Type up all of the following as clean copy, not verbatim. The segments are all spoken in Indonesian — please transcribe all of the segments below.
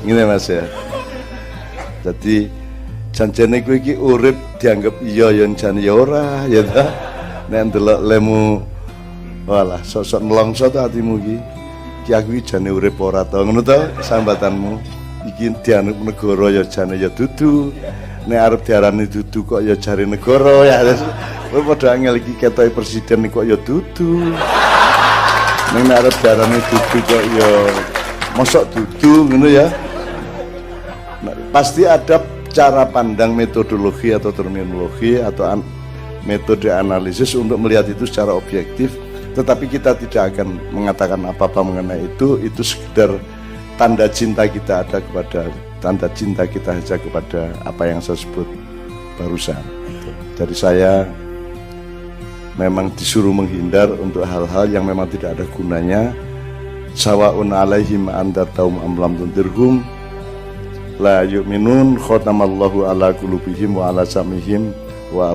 Ngene Mas ya. Jadi janjane kowe iki urip dianggap iya ya jane ya ora ya ta. Nek ndelok lemu walah sosok nelongso ta atimu iki. Ki aku iki jane urip ora to ngono to sambatanmu. Iki dianggap negara ya jane ya dudu. Nek arep diarani dudu kok ya jare negara ya. Kowe padha angel iki ketoke presiden kok ya dudu. Nek arep diarani dudu kok ya mosok dudu ngono ya. Nah, pasti ada cara pandang metodologi atau terminologi atau metode analisis untuk melihat itu secara objektif, tetapi kita tidak akan mengatakan apa-apa mengenai itu sekedar tanda cinta kita ada kepada tanda cinta kita saja kepada apa yang saya sebut barusan. Jadi saya memang disuruh menghindar untuk hal-hal yang memang tidak ada gunanya. Sawaun alaihim andartahum am lam tundirhum la yu'minun khatamallahu ala qulubihim wa ala sam'ihim wa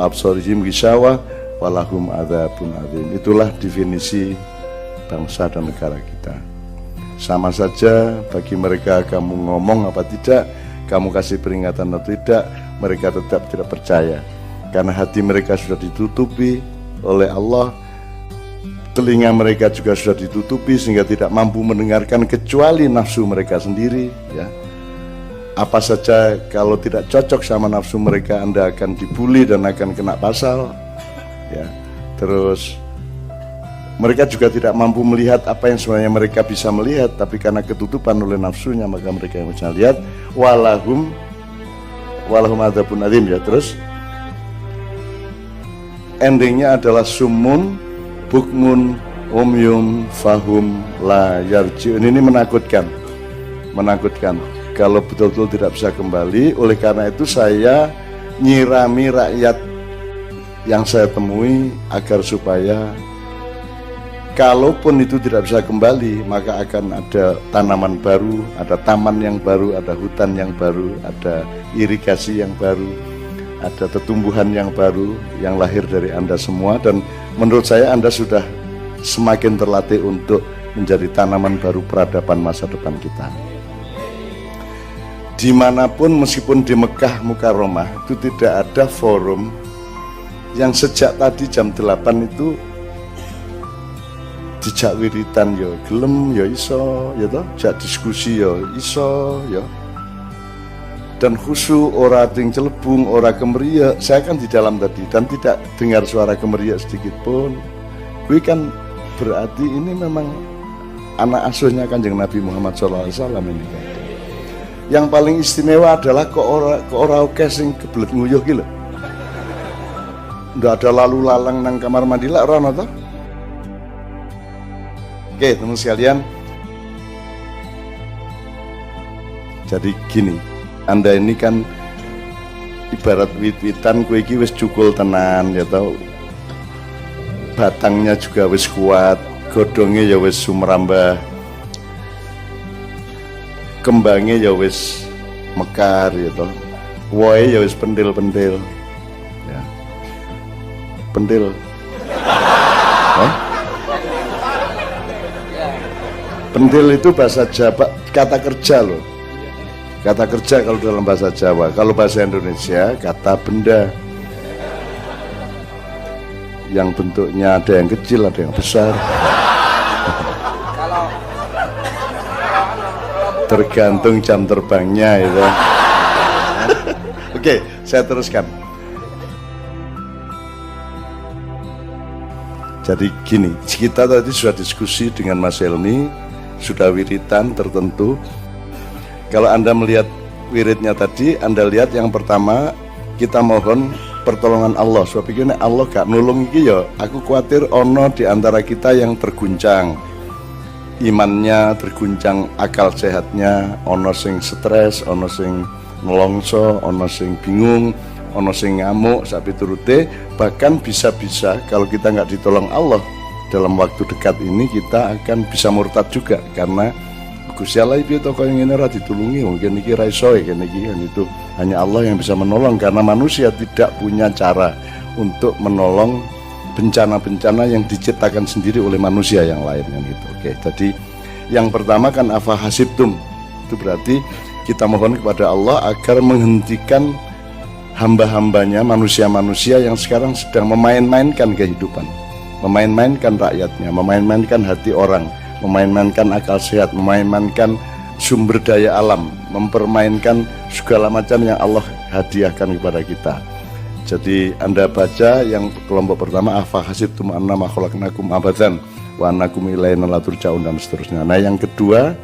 absarihim gishawa walahum adzabun adzim. Itulah definisi bangsa dan negara kita. Sama saja bagi mereka kamu ngomong apa tidak, kamu kasih peringatan atau tidak, mereka tetap tidak percaya karena hati mereka sudah ditutupi oleh Allah. Telinga mereka juga sudah ditutupi sehingga tidak mampu mendengarkan kecuali nafsu mereka sendiri ya. Apa saja kalau tidak cocok sama nafsu mereka, Anda akan dibully dan akan kena pasal ya. Terus mereka juga tidak mampu melihat apa yang sebenarnya mereka bisa melihat, tapi karena ketutupan oleh nafsunya maka mereka yang bisa lihat. Walahum adzabun adzim ya. Terus endingnya adalah sumun bukmun umyum fahum la yarji'un. Ini menakutkan kalau betul-betul tidak bisa kembali. Oleh karena itu saya nyirami rakyat yang saya temui agar supaya kalaupun itu tidak bisa kembali, maka akan ada tanaman baru, ada taman yang baru, ada hutan yang baru, ada irigasi yang baru, ada tetumbuhan yang baru yang lahir dari Anda semua. Dan menurut saya Anda sudah semakin terlatih untuk menjadi tanaman baru peradaban masa depan kita. Dimanapun, meskipun di Mekah Mukarramah, itu tidak ada forum yang sejak tadi jam 8 itu dijak wiritan ya gelem ya iso ya toh, jak diskusi ya iso ya, dan khusyuk ora ting celebung ora kemeriak. Saya kan di dalam tadi dan tidak dengar suara kemeriak sedikit pun. Kui kan berarti ini memang anak asuhnya Kanjeng Nabi Muhammad SAW ini kan. Yang paling istimewa adalah kok ora oke sing kebelet nguyuh ki lho. Ndak ada lalu lalang nang kamar mandi lak ora ono to. Oke, teman sekalian. Jadi gini, Anda ini kan ibarat wit-witan, kowe iki wis cukul tenan ya tau. Batangnya juga wis kuat, godhongnya ya wis sumrambah, kembangnya ya wis mekar ya toh, wohe ya wis pentil-pentil ya. Pentil pentil itu bahasa Jawa, kata kerja loh, kata kerja kalau dalam bahasa Jawa. Kalau bahasa Indonesia kata benda yang bentuknya ada yang kecil ada yang besar. Tergantung jam terbangnya itu. Oke, saya teruskan. Jadi gini, kita tadi sudah diskusi dengan Mas Helmi, sudah wiritan tertentu. Kalau Anda melihat wiridnya tadi, Anda lihat yang pertama kita mohon pertolongan Allah. Sebab ini Allah gak nulung iki ya. Aku khawatir ono di antara kita yang terguncang imannya, terguncang akal sehatnya, ono sing stres, ono sing nelongso, ono sing bingung, ono sing ngamuk, sapi turute. Bahkan bisa-bisa kalau kita nggak ditolong Allah dalam waktu dekat ini kita akan bisa murtad juga, karena Gusti Allah itu toko yang ini ditulungi mungkin iki raiso kan iki kan, itu hanya Allah yang bisa menolong karena manusia tidak punya cara untuk menolong bencana-bencana yang diciptakan sendiri oleh manusia yang lain kan gitu. Oke, jadi yang pertama kan afa hasibtum, Itu berarti kita mohon kepada Allah agar menghentikan hamba-hambanya, manusia-manusia yang sekarang sedang memain-mainkan kehidupan, memain-mainkan rakyatnya, memain-mainkan hati orang, memain-mainkan akal sehat, memain-mainkan sumber daya alam, mempermainkan segala macam yang Allah hadiahkan kepada kita. Jadi Anda baca yang kelompok pertama, afa hasibtum annama khalaqnakum abadan wa annakum ilaina la turja'un, dan seterusnya. Nah, yang kedua,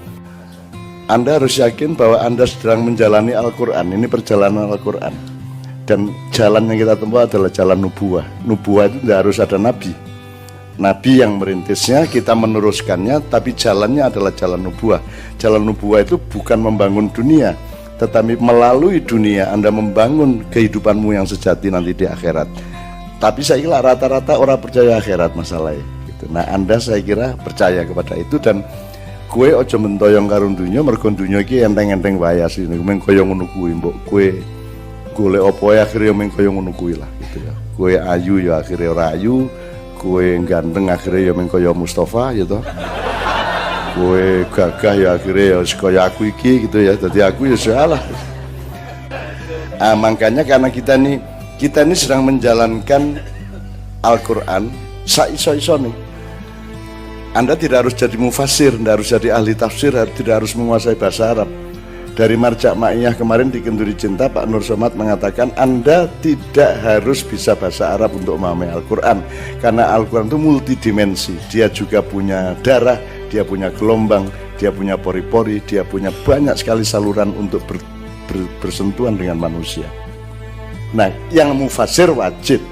Anda harus yakin bahwa Anda sedang menjalani Al-Quran. Ini perjalanan Al-Quran. Dan jalan yang kita tempuh adalah jalan nubuah. Nubuah itu tidak harus ada nabi. Nabi yang merintisnya, kita meneruskannya, tapi jalannya adalah jalan nubuah. Jalan nubuah itu bukan membangun dunia, tetapi melalui dunia Anda membangun kehidupanmu yang sejati nanti di akhirat. Tapi saya kira rata-rata orang percaya akhirat masalahnya gitu. Nah, Anda saya kira percaya kepada itu, dan kue ojo mentoyong karun dunia, mergo dunia iki enteng-enteng wae asline. Men koyo ngono kuwi, mbok kue golek opo ya akhire men koyo ngono kuwi lah gitu ya. Kue ayu ya akhire ora ayu, kue ganteng akhire ya men koyo Mustafa gitu. Kue gagah ya akhire ya kaya aku iki gitu ya. Dadi aku ya salah. Makanya karena kita ini sedang menjalankan Al-Qur'an saiso-iso nih. Anda tidak harus jadi mufasir, tidak harus jadi ahli tafsir, tidak harus menguasai bahasa Arab. Dari Marja' Ma'iyah kemarin di Kenduri Cinta, Pak Nur Somad mengatakan Anda tidak harus bisa bahasa Arab untuk memahami Al-Quran, karena Al-Quran itu multidimensi. Dia juga punya darah, dia punya gelombang, dia punya pori-pori, dia punya banyak sekali saluran untuk bersentuhan dengan manusia. Nah, yang mufasir wajib,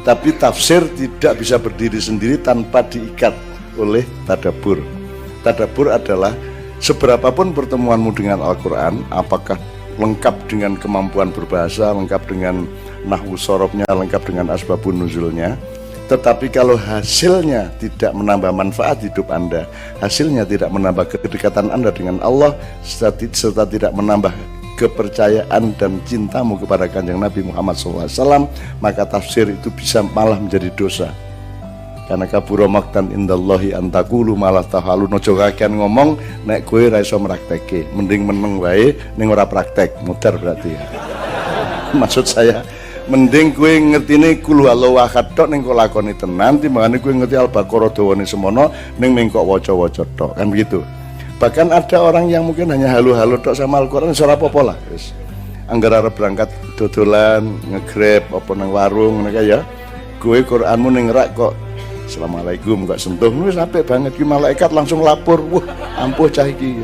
tapi tafsir tidak bisa berdiri sendiri tanpa diikat oleh tadabbur. Tadabbur adalah seberapapun pertemuanmu dengan Al-Quran, apakah lengkap dengan kemampuan berbahasa, lengkap dengan nahwu sorobnya, lengkap dengan asbabun nuzulnya, tetapi kalau hasilnya tidak menambah manfaat hidup Anda, hasilnya tidak menambah kedekatan Anda dengan Allah, serta tidak menambah kepercayaan dan cintamu kepada Kanjeng Nabi Muhammad SAW, maka tafsir itu bisa malah menjadi dosa. Karena kabura maktan indallahi antakulu malah tahalu, nojo kakean ngomong nek kowe ra iso mraktekke, mending meneng wae ning ora praktek, mudar berarti ya. Maksud saya, mending kowe ngertine kul huwallahu ahad tok ning kok lakoni tenan, timbangane kowe ngerti Al-Baqarah dawane semono ning kok waca-waca tok, kan begitu. Bahkan ada orang yang mungkin hanya halu-halu tok sama Al-Qur'an, ora apa-apa lah wis. Angger arep berangkat dodolan, nge-grab apa nang warung ngono ya. Kowe Qur'anmu ning rak kok Assalamualaikum gak sentuh, wis apik banget ki, malaikat langsung lapor, wah ampuh cah iki.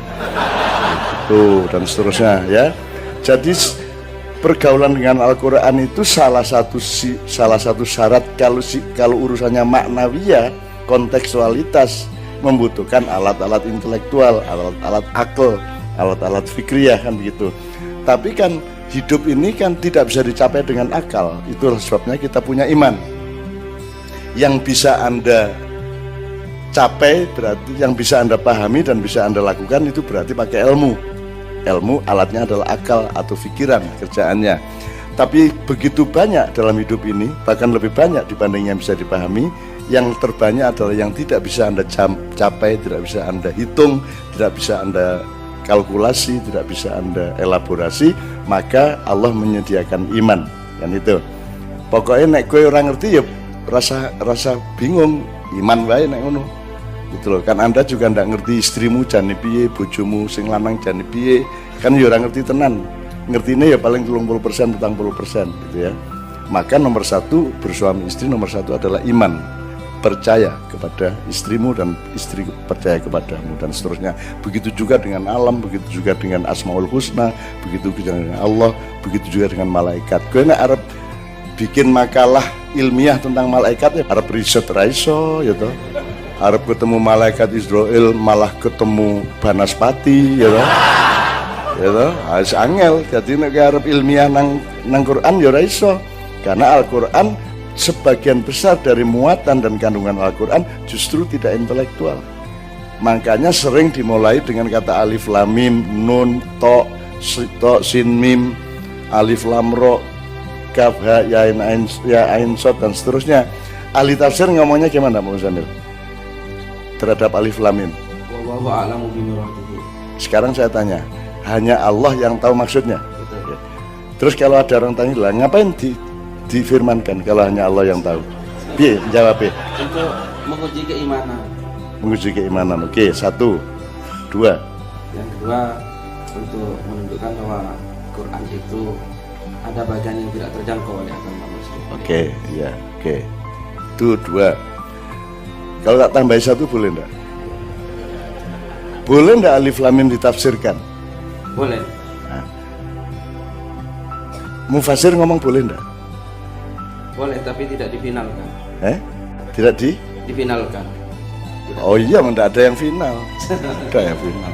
Tuh, dan seterusnya ya. Jadi pergaulan dengan Al-Qur'an itu salah satu syarat kalau urusannya maknawiyah, kontekstualitas, membutuhkan alat-alat intelektual, alat-alat akal, alat-alat fikriyah, kan begitu. Tapi kan hidup ini kan tidak bisa dicapai dengan akal. Itulah sebabnya kita punya iman. Yang bisa Anda capai berarti, yang bisa Anda pahami dan bisa Anda lakukan itu berarti pakai ilmu. Ilmu alatnya adalah akal atau pikiran kerjaannya. Tapi begitu banyak dalam hidup ini, bahkan lebih banyak dibanding yang bisa dipahami. Yang terbanyak adalah yang tidak bisa Anda capai, tidak bisa Anda hitung, tidak bisa Anda kalkulasi, tidak bisa Anda elaborasi. Maka Allah menyediakan iman, kan itu. Pokoknya nek kowe ora ngerti ya rasa bingung, iman wae nek ngono gitu loh. Kan Anda juga ndak ngerti istrimu jane piye, bojomu sing lanang jane piye, kan ya ora ngerti tenan. Ngertine ya paling 30%, 40% gitu ya. Maka nomor satu bersuami istri, nomor satu adalah iman, percaya kepada istrimu dan istri percaya kepadamu, dan seterusnya. Begitu juga dengan alam, begitu juga dengan Asmaul Husna, begitu juga dengan Allah, begitu juga dengan malaikat. Kowe nek arep bikin makalah ilmiah tentang malaikat ya arep riset raiso ya toh. Arep ketemu malaikat Israel malah ketemu Banaspati ya toh. Ya toh, harus angel. Jadi nek arep ilmiah nang Quran ya raiso. Karena Al-Qur'an sebagian besar dari muatan dan kandungan Al-Qur'an justru tidak intelektual. Makanya sering dimulai dengan kata alif lam mim, nun, to, sin mim, alif lam ro, kaf ha ya ain sod dan seterusnya. Ahli tafsir ngomongnya gimana Pak Muzamil terhadap alif lam mim? Wallahu a'lamu bi muradihi. Sekarang saya tanya, hanya Allah yang tahu maksudnya. Betul. Terus kalau ada orang tanya lah, ngapain difirmankan kalau hanya Allah yang tahu? Piye jawabnya? Untuk menguji keimanan. Menguji keimanan. Oke, 1, 2. Yang kedua, untuk menunjukkan bahwa Quran itu ada bagian yang tidak terjangkau oleh akal manusia. Oke, ya, oke. Itu 2. Kalau tak tambahin 1 boleh enggak? Boleh enggak alif lam mim ditafsirkan? Boleh. Nah. Mufasir ngomong boleh enggak? Boleh, tapi tidak difinalkan. Tidak Difinalkan. Oh iya, enggak ada yang final. Enggak yang final.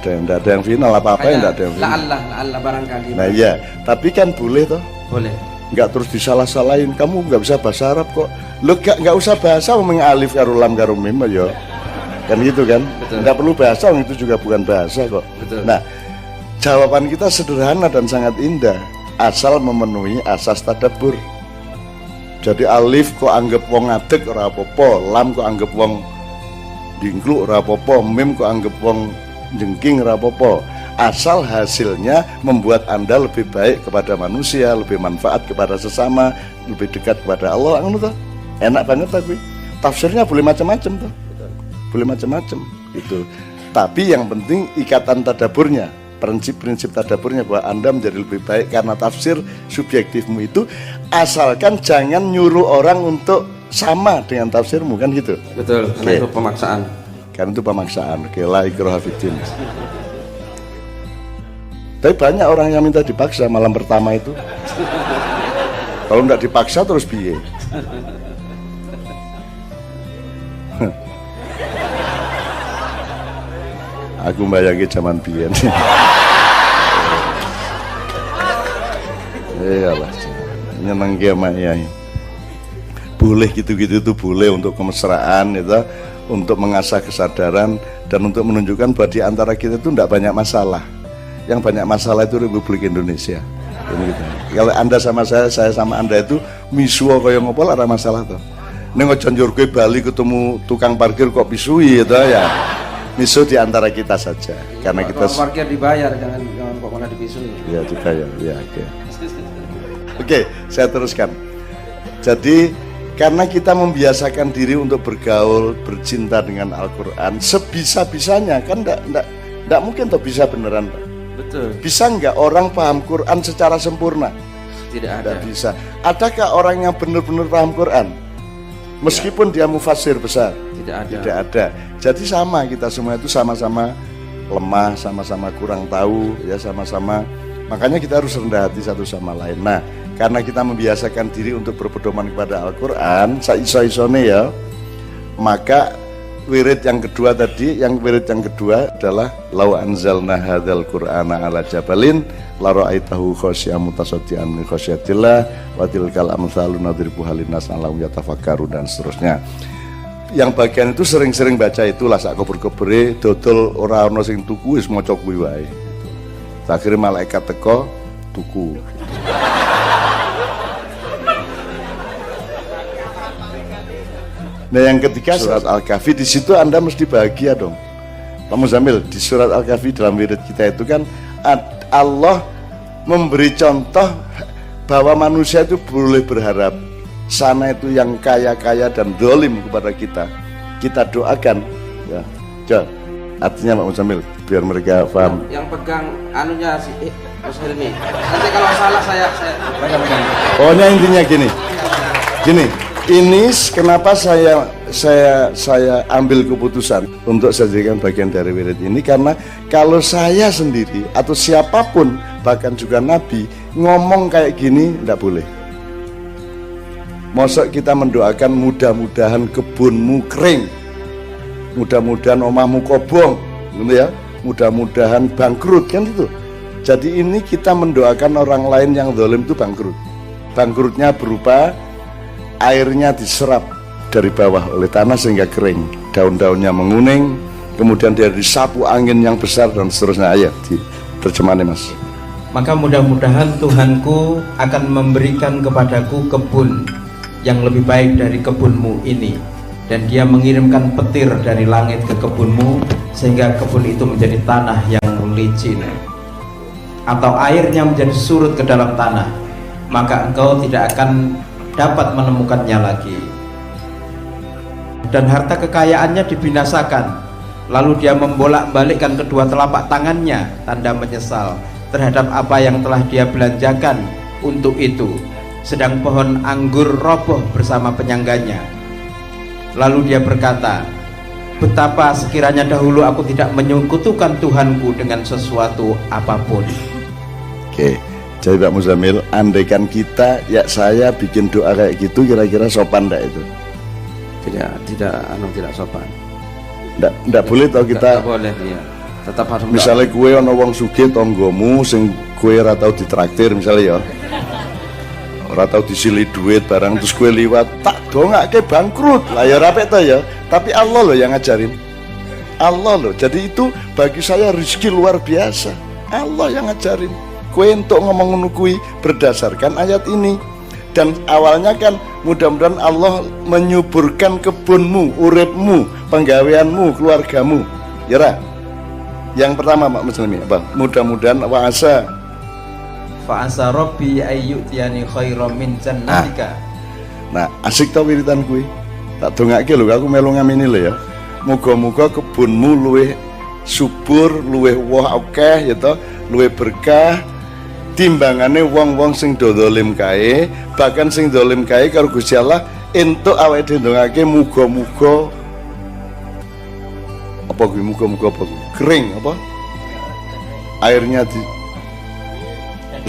Enggak ada yang final, apa-apa yang enggak ada yang final. La'allah barangkali. Nah iya, tapi kan boleh toh? Boleh. Enggak terus disalah-salahin, kamu enggak bisa bahasa Arab kok. Lu enggak usah bahasa ngomong alif karo lam karo mim ya. Kan gitu kan? Betul. Enggak perlu bahasa, itu juga bukan bahasa kok. Betul. Nah, jawaban kita sederhana dan sangat indah, asal memenuhi asas tadabbur. Jadi alif kok anggap wong ngadeg ora apa-apa, lam kok anggap wong dingkluk ora apa-apa, mim kok anggap wong jengking ora apa-apa. Asal hasilnya membuat Anda lebih baik kepada manusia, lebih manfaat kepada sesama, lebih dekat kepada Allah, ngono toh. Enak banget tapi tafsirnya boleh macam-macam toh. Boleh macam-macam itu. Tapi yang penting ikatan tadaburnya, prinsip-prinsip tadaburnya bahwa Anda menjadi lebih baik karena tafsir subjektifmu itu, asalkan jangan nyuruh orang untuk sama dengan tafsirmu, kan gitu. Betul, karena itu pemaksaan. Karena itu pemaksaan. Oke, la ikraha fiddin. Tapi banyak orang yang minta dipaksa malam pertama itu. Kalau enggak dipaksa terus piye? Aku bayangin zaman biyen. Iyalah, nyenengke sama Yai. Boleh gitu-gitu itu boleh untuk kemesraan itu, untuk mengasah kesadaran dan untuk menunjukkan bahwa di antara kita itu tidak banyak masalah. Yang banyak masalah itu Republik Indonesia. Ini gitu. Kalau Anda sama saya sama Anda itu misuwa kaya ngopo ada masalah tuh. Ning aja njur kowe Bali ketemu tukang parkir kok pisui gitu ya. Misu di antara kita saja, karena kita parkir dibayar, jangan kok malah dipisui. Ya dibayar, ya oke. Oke, saya teruskan. Jadi karena kita membiasakan diri untuk bergaul, bercinta dengan Al-Quran, sebisa-bisanya kan enggak mungkin tuh bisa beneran, Pak. Betul. Bisa enggak orang paham Quran secara sempurna? Tidak ada. Tidak bisa. Adakah orang yang benar-benar paham Quran? Meskipun dia mufassir besar? Tidak ada. Tidak ada. Jadi sama, kita semua itu sama-sama lemah, sama-sama kurang tahu, ya sama-sama. Makanya kita harus rendah hati satu sama lain. Nah, karena kita membiasakan diri untuk berpedoman kepada Al-Quran, saiso-isone ya, maka wirid yang kedua adalah lau anzalna hadzal qur'ana ala jabalin la ra'aitahu khasyi'an mutasaddian min khasyatillah wa tilkal amsalu nadribuha linnas la'allahum yatafakkarun, dan seterusnya. Yang bagian itu sering-sering baca itulah sak kober-kobere dodol ora ana sing tuku wis maca kuwi wae. Akhire malaikat teko tuku. Nah yang ketiga surat Al-Kahfi, di situ Anda mesti bahagia dong. Pak Muzamil, di surat Al-Kahfi dalam wirid kita itu kan Allah memberi contoh bahwa manusia itu boleh berharap. Sana itu yang kaya-kaya dan dolim kepada kita, kita doakan ya. Artinya Pak Muzamil biar mereka paham. Yang pegang anunya si Mas ini. Nanti kalau salah saya pegang. Pokoknya intinya gini. Ini kenapa saya ambil keputusan untuk sajikan bagian dari wirid ini, karena kalau saya sendiri atau siapapun bahkan juga Nabi ngomong kayak gini tidak boleh. Mosok kita mendoakan mudah-mudahan kebunmu kering, mudah-mudahan omahmu kobong, gitu ya, mudah-mudahan bangkrut, kan itu. Jadi ini kita mendoakan orang lain yang zalim itu bangkrut. Bangkrutnya berupa airnya diserap dari bawah oleh tanah sehingga kering, daun-daunnya menguning, kemudian dia disapu angin yang besar dan seterusnya. Ayat di terjemahannya Mas. Maka mudah-mudahan Tuhanku akan memberikan kepadaku kebun yang lebih baik dari kebunmu ini, dan Dia mengirimkan petir dari langit ke kebunmu sehingga kebun itu menjadi tanah yang licin, atau airnya menjadi surut ke dalam tanah, maka engkau tidak akan dapat menemukannya lagi. Dan harta kekayaannya dibinasakan, lalu dia membolak-balikkan kedua telapak tangannya, tanda menyesal terhadap apa yang telah dia belanjakan untuk itu. Sedang pohon anggur roboh bersama penyangganya. Lalu dia berkata, betapa sekiranya dahulu aku tidak menyekutukan Tuhanku dengan sesuatu apapun. Oke, jadi Pak Muzamil, andaikan kita, ya saya bikin doa kayak gitu, kira-kira sopan enggak itu? Tidak sopan. Enggak boleh tau kita. Nggak boleh, iya. Tetap harus Misalnya kue ono wong sugih tonggomu sing kue ora tau ditraktir misalnya ya. Ora tau disili duit barang terus kue liwat tak dongake bangkrut. Lah ya rapet to ya. Tapi Allah loh yang ngajarin. Allah loh. Jadi itu bagi saya rezeki luar biasa. Allah yang ngajarin. Kue untuk ngomong ngono kuwi berdasarkan ayat ini. Dan awalnya kan mudah-mudahan Allah menyuburkan kebunmu, uripmu, penggaweanmu, keluargamu. Ya ra? Yang pertama Pak Muslim apa? Mudah-mudahan Fa'asa Rabbi ayyutiyani khairam min jannatika. Nah, asik tau wiritan kuwi. Tak dongake lho, aku melu ngamini lho ya. Muga-muga kebunmu luwih subur, luwih woh akeh ya to, luwih berkah timbangane wong-wong sing do zalim kae, bahkan sing zalim kae karo Gusti Allah entuk awake dhewe ndongake muga-muga apa kuwi muga-muga apa kuwi? Kering apa? Airnya di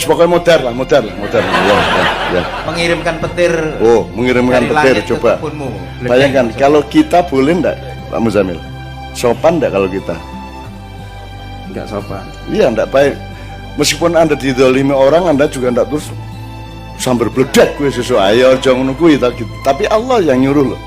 pokoknya modar lah. Ya. Mengirimkan petir. Oh, mengirimkan petir, coba. Bayangkan kalau kita boleh enggak, Pak Muzamil? Sopan enggak kalau kita? Enggak sopan. Iya, enggak baik. Meskipun Anda didolimi orang, Anda juga enggak terus sambar bledak gue sesuai ayo jangan nunggu tapi Allah yang nyuruh loh.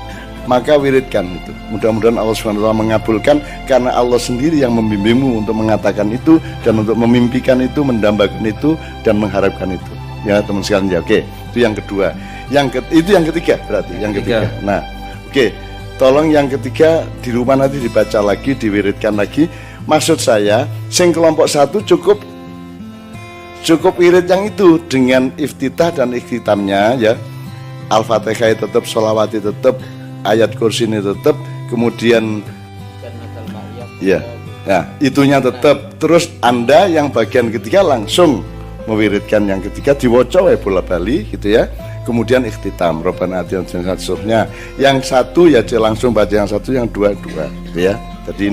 Maka wiridkan itu. Mudah-mudahan Allah SWT mengabulkan karena Allah sendiri yang membimbingmu untuk mengatakan itu dan untuk memimpikan itu, mendambakan itu dan mengharapkan itu. Ya teman sekalian ya. Oke, itu yang kedua. Itu yang ketiga berarti yang ketiga. Nah, oke. Tolong yang ketiga di rumah nanti dibaca lagi, diwiridkan lagi. Maksud saya, sing kelompok satu cukup wirid yang itu dengan iftitah dan ikhtitamnya ya. Al-Fatihah tetap, sholawati tetap, ayat kursi ini tetap, kemudian ya, nah itunya tetap. Terus Anda yang bagian ketiga langsung mewiridkan yang ketiga diwaca wae bola-bali gitu ya. Kemudian ikhtitam Rabbana atina fid dunya hasanah. Yang satu ya langsung baca yang satu, yang dua gitu ya. Jadi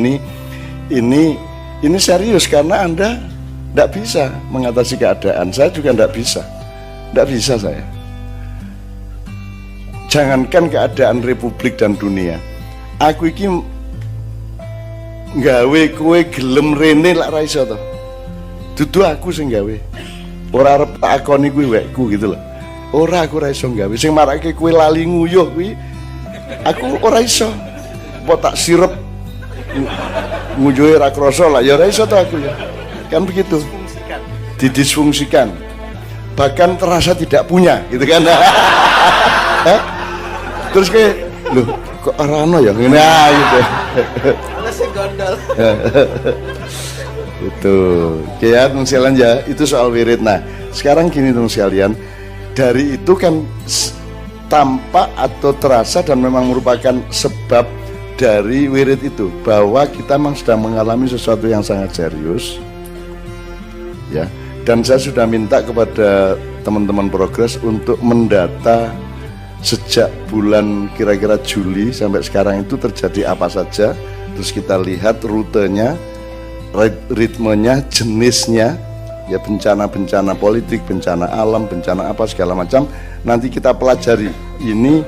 ini serius karena Anda tidak bisa mengatasi keadaan. Saya juga tidak bisa saya. Jangankan keadaan republik dan dunia, aku iki gawe kowe gelem rene lak ra iso to. Dudu aku sing gawe. Ora arep tak akoni kuwi wekku gitu loh. Ora aku ora iso gawe. Sing marake kowe lali nguyuh kuwi aku ora iso. Apa tak sirep nguyuhe ra krasa lah ya ora iso to aku ya. Kan begitu. Didisfungsikan. Bahkan terasa tidak punya gitu kan. Terus kayak loh kok arano ya ngene gitu. Sing gondol. Itu. Oke ya teman sekalian ya, itu soal wirid. Nah, sekarang gini teman sekalian, dari itu kan tampak atau terasa dan memang merupakan sebab dari wirid itu bahwa kita memang sedang mengalami sesuatu yang sangat serius. Ya. Dan saya sudah minta kepada teman-teman progres untuk mendata sejak bulan kira-kira Juli sampai sekarang itu terjadi apa saja. Terus kita lihat rutenya, ritmenya, jenisnya, ya bencana-bencana politik, bencana alam, bencana apa segala macam. Nanti kita pelajari. Ini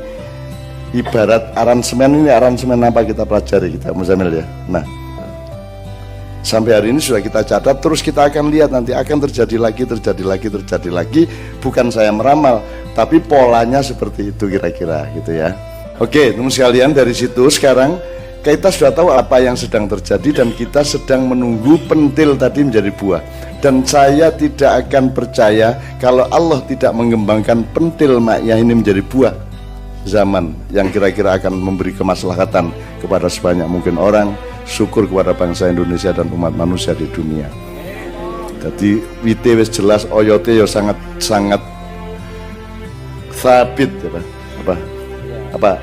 ibarat aransemen, ini aransemen apa kita pelajari kita Muzamil ya. Nah, sampai hari ini sudah kita catat, terus kita akan lihat nanti akan terjadi lagi. Bukan saya meramal, tapi polanya seperti itu kira-kira gitu ya. Oke, teman sekalian, dari situ sekarang kita sudah tahu apa yang sedang terjadi dan kita sedang menunggu pentil tadi menjadi buah. Dan saya tidak akan percaya kalau Allah tidak mengembangkan pentil maknya ini menjadi buah. zaman yang kira-kira akan memberi kemaslahatan kepada sebanyak mungkin orang. Syukur kepada bangsa Indonesia dan umat manusia di dunia. Jadi wite wis jelas, oyote ya sangat sabit ya Pak. Apa?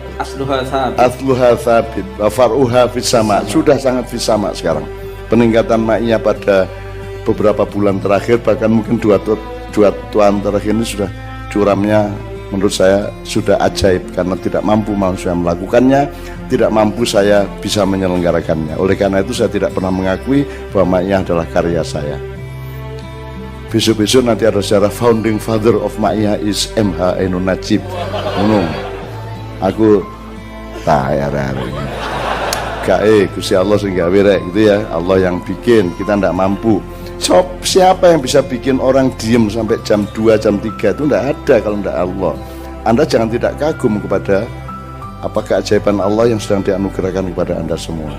Asluha sabit wa far'uha fis sama. Sudah sangat fis sama sekarang. Peningkatan ma'iyah pada beberapa bulan terakhir, bahkan mungkin dua tahun terakhir ini sudah curamnya menurut saya sudah ajaib, karena tidak mampu manusia melakukannya, tidak mampu saya bisa menyelenggarakannya. Oleh karena itu saya tidak pernah mengakui bahwa ma'iyah adalah karya saya. Besok-besok nanti ada sejarah founding father of ma'iyah is MH Ainun Najib. Aku tayar hari ini. Gusti Allah sing gawe rek gitu ya. Allah yang bikin, kita tidak mampu. Siapa yang bisa bikin orang diem sampai jam 2, jam 3 itu tidak ada kalau tidak Allah. Anda jangan tidak kagum kepada apa keajaiban Allah yang sedang dianugerahkan kepada Anda semua.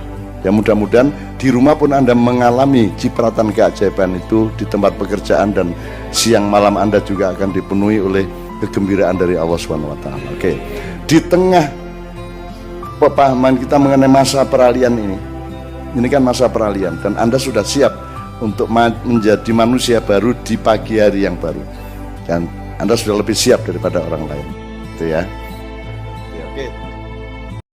Ya mudah-mudahan di rumah pun Anda mengalami cipratan keajaiban itu, di tempat pekerjaan, dan siang malam Anda juga akan dipenuhi oleh kegembiraan dari Allah SWT. Oke. Di tengah pemahaman kita mengenai masa peralihan ini kan masa peralihan, dan Anda sudah siap untuk menjadi manusia baru di pagi hari yang baru, dan Anda sudah lebih siap daripada orang lain, gitu ya.